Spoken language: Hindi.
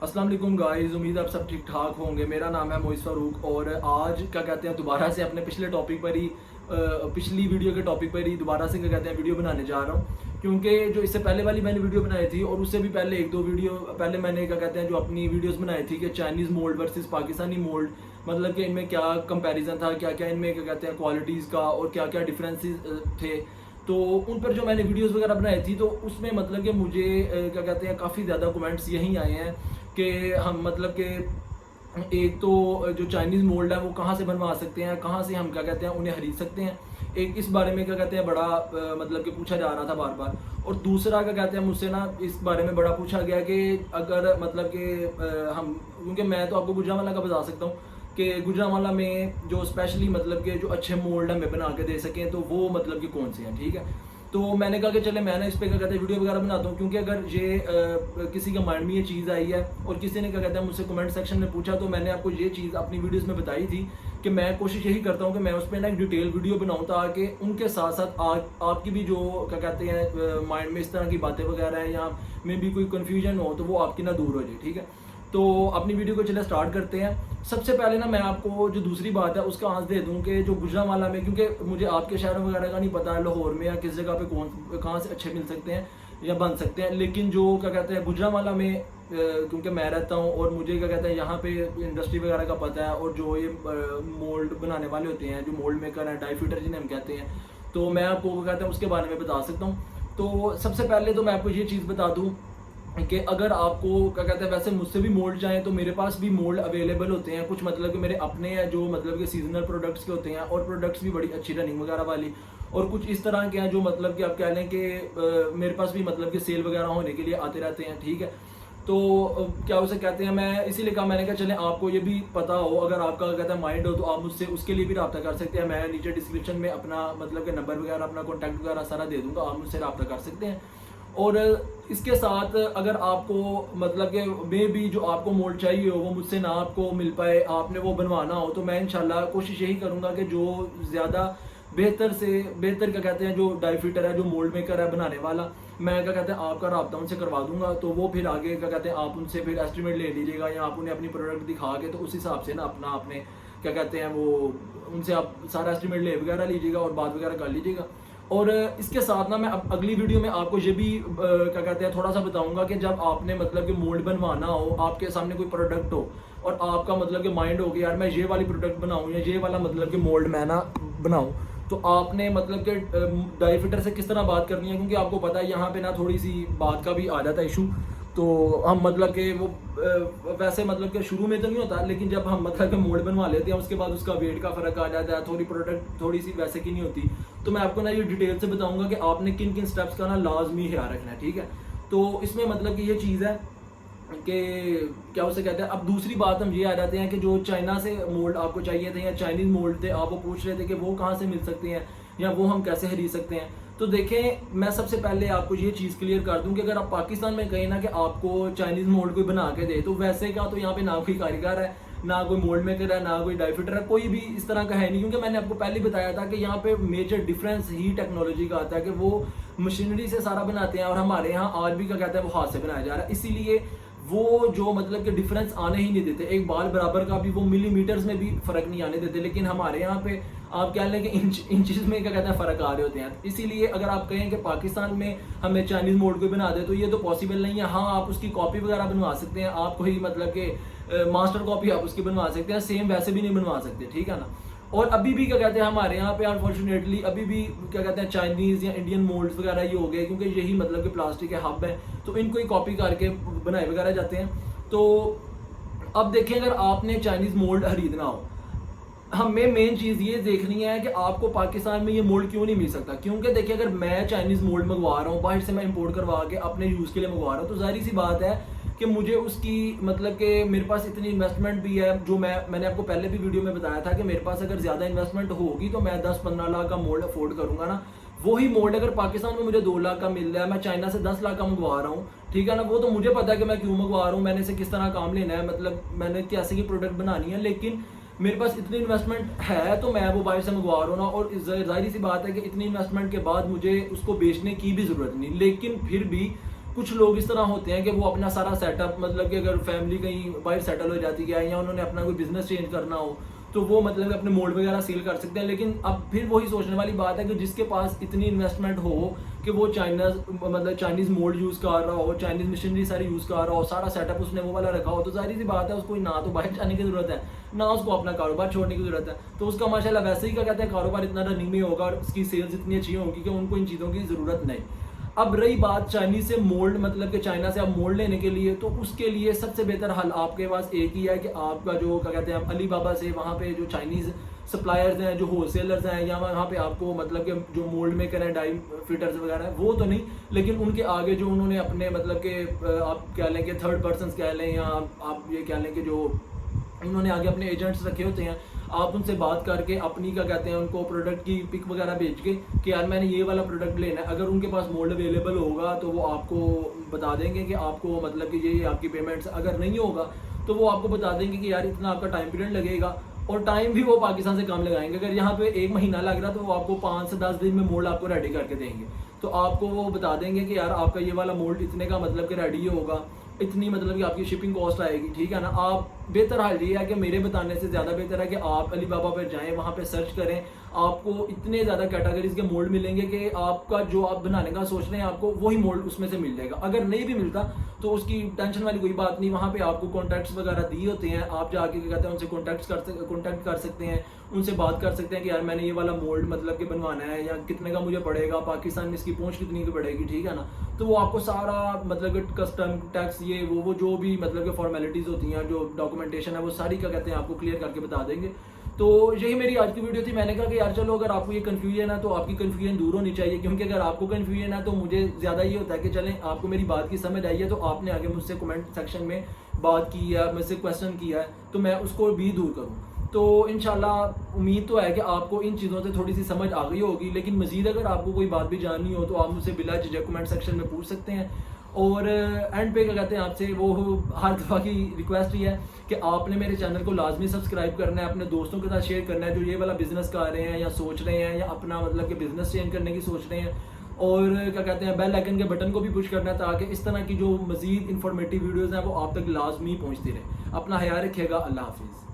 अस्सलाम वालेकुम गाइस, उम्मीद आप सब ठीक ठाक होंगे। मेरा नाम है मोइस फारूक और आज क्या कहते हैं दोबारा से अपने पिछले टॉपिक पर ही पिछली वीडियो के टॉपिक पर ही दोबारा से क्या कहते हैं वीडियो बनाने जा रहा हूँ। क्योंकि जो इससे पहले वाली मैंने वीडियो बनाई थी और उससे भी पहले एक दो वीडियो पहले मैंने क्या कहते हैं जो अपनी वीडियोस बनाई थी कि Chinese mould versus Pakistani mould, मतलब कि इनमें क्या कंपैरिजन था, क्या क्या इनमें क्या कहते हैं क्वालिटीज़ का और क्या क्या डिफरेंसेस थे। तो उन पर जो मैंने वीडियोस वगैरह बनाई थी तो उसमें मतलब कि मुझे क्या कहते हैं काफ़ी ज़्यादा कमेंट्स यही आए हैं कि हम मतलब कि एक तो जो चाइनीज़ मोल्ड है वो कहाँ से बनवा सकते हैं, कहाँ से हम क्या कहते हैं उन्हें खरीद सकते हैं। एक इस बारे में क्या कहते हैं बड़ा मतलब कि पूछा जा रहा था बार बार। और दूसरा क्या कहते हैं मुझसे ना इस बारे में बड़ा पूछा गया कि अगर मतलब कि हम, क्योंकि मैं तो आपको गुजरांवाला का बता सकता हूँ कि गुजरांवाला में जो स्पेशली मतलब कि जो अच्छे मोल्ड हमें बना के दे सकें तो वो मतलब कि कौन से हैं, ठीक है। तो मैंने कहा कि चले मैं ना इस पर क्या कहते हैं वीडियो वगैरह बनाता हूँ, क्योंकि अगर ये किसी के माइंड में ये चीज़ आई है और किसी ने क्या कहते हैं मुझसे कमेंट सेक्शन में पूछा तो मैंने आपको ये चीज़ अपनी वीडियोस में बताई थी कि मैं कोशिश यही करता हूँ कि मैं उस पर ना एक डिटेल वीडियो बनाऊँ ताकि उनके साथ साथ आपकी भी जो क्या कहते हैं माइंड में इस तरह की बातें वगैरह हैं या में भी कोई कन्फ्यूजन हो तो वो आपकी ना दूर हो जाए, ठीक है। तो अपनी वीडियो को चले स्टार्ट करते हैं। सबसे पहले ना मैं आपको जो दूसरी बात है उसका आंसर दे दूं कि जो गुजरांवाला में, क्योंकि मुझे आपके शहरों वगैरह का नहीं पता है लाहौर में या किस जगह पे कहाँ से अच्छे मिल सकते हैं या बन सकते हैं, लेकिन जो क्या कहते हैं गुजरांवाला में क्योंकि मैं रहता हूँ और मुझे क्या कहते हैं यहाँ पे इंडस्ट्री वगैरह का पता है और जो ये मोल्ड बनाने वाले होते हैं, जो मोल्ड मेकर हैं, डाई फिटर जिन्हें हम कहते हैं, तो मैं आपको क्या कहते हैं उसके बारे में बता सकता हूँ। तो सबसे पहले तो मैं आपको ये चीज़ बता दूँ कि अगर आपको क्या कहते हैं वैसे मुझसे भी मोल्ड चाहें तो मेरे पास भी मोल्ड अवेलेबल होते हैं। कुछ मतलब कि मेरे अपने हैं जो मतलब कि सीजनल प्रोडक्ट्स के होते हैं और प्रोडक्ट्स भी बड़ी अच्छी रनिंग वगैरह वाली, और कुछ इस तरह के हैं जो मतलब कि आप कह लें कि मेरे पास भी मतलब कि सेल वगैरह होने के लिए आते रहते हैं, ठीक है। तो क्या उसे कहते हैं, मैं इसीलिए कहा, मैंने कहा चलें आपको ये भी पता हो, अगर आपका कहता है माइंड हो तो आप मुझसे उसके लिए भी रब्ता कर सकते हैं। मैं नीचे डिस्क्रिप्शन में अपना मतलब कि नंबर वगैरह अपना कॉन्टैक्ट वगैरह सारा दे दूँगा, आप मुझसे रब्ता कर सकते हैं। और इसके साथ अगर आपको मतलब कि मे भी जो आपको मोल्ड चाहिए हो वो मुझसे ना आपको मिल पाए, आपने वो बनवाना हो, तो मैं इंशाल्लाह कोशिश यही करूँगा कि जो ज़्यादा बेहतर से बेहतर क्या कहते हैं जो डाई फिटर है, जो मोल्ड मेकर है बनाने वाला, मैं क्या कहते हैं आपका रब्ता उनसे करवा दूंगा। तो वो फिर आगे क्या कहते हैं आप उनसे फिर एस्टिमेट ले लीजिएगा या आप उन्हें अपनी प्रोडक्ट दिखा के तो उस हिसाब से ना अपना आपने क्या कहते हैं वो उनसे आप सारा एस्टिमेट ले वगैरह लीजिएगा और बात वगैरह कर लीजिएगा। और इसके साथ ना मैं अब अगली वीडियो में आपको ये भी क्या कहते हैं थोड़ा सा बताऊंगा कि जब आपने मतलब कि मोल्ड बनवाना हो, आपके सामने कोई प्रोडक्ट हो और आपका मतलब कि माइंड हो कि यार मैं ये वाली प्रोडक्ट बनाऊं या ये वाला मतलब कि मोल्ड मैं ना बनाऊं, तो आपने मतलब कि डाई फिटर से किस तरह बात करनी है, क्योंकि आपको पता है यहाँ पे ना थोड़ी सी बात का भी आ जाता है इशू। तो हम मतलब कि वो वैसे मतलब कि शुरू में तो नहीं होता, लेकिन जब हम मतलब कि मोल्ड बनवा लेते हैं उसके बाद उसका वेट का फ़र्क आ जाता है, थोड़ी प्रोडक्ट थोड़ी सी वैसे की नहीं होती। तो मैं आपको ना ये डिटेल से बताऊंगा कि आपने किन किन स्टेप्स का ना लाजमी ख्याल रखना है, ठीक है। तो इसमें मतलब कि ये चीज़ है कि क्या उसे कहते हैं। अब दूसरी बात हम ये आ जाते हैं कि जो चाइना से मोल्ड आपको चाहिए थे या चाइनीज़ मोल्ड थे, आप वो पूछ रहे थे कि वो कहाँ से मिल सकते हैं या वो हम कैसे खरीद सकते हैं। तो देखें, मैं सबसे पहले आपको ये चीज़ क्लियर कर दूं कि अगर आप पाकिस्तान में कहें ना कि आपको चाइनीज़ मोल्ड कोई बना के दे, तो वैसे का तो यहाँ पे ना कोई कारीगर है, ना कोई मोल्ड मेकर है, ना कोई डाई फिटर है, कोई भी इस तरह का है नहीं। क्योंकि मैंने आपको पहले बताया था कि यहाँ पे मेजर डिफरेंस ही टेक्नोलॉजी का आता है कि वो मशीनरी से सारा बनाते हैं और हमारे यहाँ आज भी क्या कहते हैं वो हाथ से बनाया जा रहा है। इसीलिए वो जो मतलब कि डिफरेंस आने ही नहीं देते, एक बाल बराबर का भी वो मिलीमीटर्स में भी फर्क नहीं आने देते, लेकिन हमारे यहाँ पे आप कह लें कि इंचेस में क्या कहते हैं फ़र्क आ रहे होते हैं। इसीलिए अगर आप कहें कि पाकिस्तान में हमें चाइनीज़ मोल्ड को बना दे तो ये तो पॉसिबल नहीं है। हाँ, आप उसकी कॉपी वगैरह बनवा सकते हैं, आप कोई मतलब कि मास्टर कॉपी आप उसकी बनवा सकते हैं, सेम वैसे भी नहीं बनवा सकते, ठीक है ना। और अभी भी क्या कहते हैं हमारे यहाँ पे अनफॉर्चुनेटली अभी भी क्या कहते हैं चाइनीज़ या इंडियन मोल्ड्स वगैरह ये हो गए, क्योंकि यही मतलब कि प्लास्टिक के हब है तो इनको ही कॉपी करके बनाए वगैरह जाते हैं। तो अब देखें, अगर आपने चाइनीज़ मोल्ड खरीदना हो, हमें मेन चीज़ ये देखनी है कि आपको पाकिस्तान में ये मोल्ड क्यों नहीं मिल सकता। क्योंकि देखिए, अगर मैं चाइनीज़ मोल्ड मंगवा रहा हूँ बाहर से, मैं इंपोर्ट करवा के अपने यूज़ के लिए मंगवा रहा हूँ, तो जाहिर सी बात है कि मुझे उसकी मतलब कि मेरे पास इतनी इन्वेस्टमेंट भी है। जो मैंने आपको पहले भी वीडियो में बताया था कि मेरे पास अगर ज़्यादा इन्वेस्टमेंट होगी तो मैं 10-15 लाख का मोल्ड अफोर्ड करूँगा ना। वही मोल्ड अगर पाकिस्तान में मुझे 2 लाख का मिल रहा है, मैं चाइना से 10 लाख का मंगवा रहा हूँ, ठीक है ना। वो तो मुझे पता है कि मैं क्यों मंगवा रहा हूँ, मैंने से किस तरह काम लेना है, मतलब मैंने कैसे की प्रोडक्ट बनानी है, लेकिन मेरे पास इतनी इन्वेस्टमेंट है तो मैं वो बाहर से मंगवा रहा हूँ ना। और जाहिर सी बात है कि इतनी इन्वेस्टमेंट के बाद मुझे उसको बेचने की भी ज़रूरत नहीं, लेकिन फिर भी कुछ लोग इस तरह होते हैं कि वो अपना सारा सेटअप, मतलब कि अगर फैमिली कहीं बाहर सेटल हो जाती है या उन्होंने अपना कोई बिजनेस चेंज करना हो तो वो मतलब कि अपने मोल्ड वगैरह सेल कर सकते हैं। लेकिन अब फिर वही सोचने वाली बात है कि जिसके पास इतनी इन्वेस्टमेंट हो कि वो चाइनीज़ मोल्ड यूज़ कर रहा हो, चाइनीज़ मशीनरी सारी यूज़ कर रहा हो, सारा सेटअप उसने वो वाला रखा हो, तो सारी सी बात है उसको ना तो बाहर जाने की ज़रूरत है, ना उसको अपना कारोबार छोड़ने की ज़रूरत है। तो उसका माशाल्लाह वैसे ही क्या कहते हैं कारोबार इतना रनिंग में होगा और उसकी सेल्स इतनी अच्छी होगी कि उनको इन चीज़ों की ज़रूरत नहीं। अब रही बात चाइनीज से मोल्ड, मतलब कि चाइना से आप मोल्ड लेने के लिए, तो उसके लिए सबसे बेहतर हल आपके पास एक ही है कि आपका जो क्या कहते हैं अली बाबा से वहाँ पे जो चाइनीज़ सप्लायर्स हैं, जो होलसेलर्स हैं, या वहाँ पे आपको मतलब कि जो मोल्ड मेकर हैं, डाई फिटर्स वगैरह हैं, वो तो नहीं, लेकिन उनके आगे जो उन्होंने अपने मतलब कि आप कह लें कि थर्ड पर्सन कह लें, या आप ये कह लें कि जो उन्होंने आगे अपने एजेंट्स रखे होते हैं, आप उनसे बात करके अपनी क्या कहते हैं उनको प्रोडक्ट की पिक वगैरह भेज के कि यार मैंने ये वाला प्रोडक्ट लेना है, अगर उनके पास मोल्ड अवेलेबल होगा तो वो आपको बता देंगे कि आपको मतलब कि ये आपकी पेमेंट्स, अगर नहीं होगा तो वो आपको बता देंगे कि यार इतना आपका टाइम पीरियड लगेगा, और टाइम भी वो पाकिस्तान से कम लगाएंगे। अगर यहाँ पे 1 महीना लग रहा तो वो आपको 5 से 10 दिन में मोल्ड आपको रेडी करके देंगे। तो आपको वो बता देंगे कि यार आपका ये वाला मोल्ड इतने का मतलब कि रेडी होगा, इतनी मतलब कि आपकी शिपिंग कॉस्ट आएगी, ठीक है ना। आप बेहतर हाल ये है कि मेरे बताने से ज़्यादा बेहतर है कि आप अली बाबा पर जाएं, वहाँ पे सर्च करें, आपको इतने ज़्यादा कैटेगरीज के मोल्ड मिलेंगे कि आपका जो आप बनाने का सोच रहे हैं आपको वही मोल्ड उसमें से मिल जाएगा। अगर नहीं भी मिलता तो उसकी टेंशन वाली कोई बात नहीं, वहाँ पे आपको कॉन्टैक्ट्स वगैरह दिए होते हैं, आप जाके क्या कहते हैं उनसे कॉन्टैक्ट कर सकते हैं, उनसे बात कर सकते हैं कि यार मैंने ये वाला मोल्ड मतलब कि बनवाना है, या कितने का मुझे पड़ेगा, पाकिस्तान में इसकी पहुँच कितनी की पड़ेगी, ठीक है ना। तो वो आपको सारा मतलब कि कस्टम टैक्स ये वो जो भी मतलब कि फॉर्मेलिटीज़ होती हैं, जो डॉक्यूमेंटेशन है, वो सारी क्या कहते हैं आपको क्लियर करके बता देंगे। तो यही मेरी आज की वीडियो थी। मैंने कहा कि यार चलो अगर आपको ये कन्फ्यूजन है तो आपकी कन्फ्यूजन दूर होनी चाहिए, क्योंकि अगर आपको कन्फ्यूजन है तो मुझे ज़्यादा ये होता है कि चलें आपको मेरी बात की समझ आई है तो आपने आगे मुझसे कमेंट सेक्शन में बात की है, मुझसे क्वेश्चन किया है, तो मैं उसको भी दूर करूँ। तो इंशाल्लाह उम्मीद तो है कि आपको इन चीज़ों से थोड़ी सी समझ आ गई होगी, लेकिन मज़ीद अगर आपको कोई बात भी जाननी हो तो आप मुझसे बिला झिझक कमेंट सेक्शन में पूछ सकते हैं। और एंड पे क्या कहते हैं आपसे वो हर दफ़ा की रिक्वेस्ट ही है कि आपने मेरे चैनल को लाजमी सब्सक्राइब करना है, अपने दोस्तों के साथ शेयर करना है जो ये वाला बिज़नेस कर रहे हैं या सोच रहे हैं या अपना मतलब कि बिज़नेस चेंज करने की सोच रहे हैं, और क्या कहते हैं बेल आइकन के बटन को भी पुश करना है ताकि इस तरह की जो मज़ीद इंफॉर्मेटिव वीडियोज़ हैं वो आप तक लाजमी पहुँचती रहे। अपना ख्याल रखिएगा। अल्लाह हाफिज़।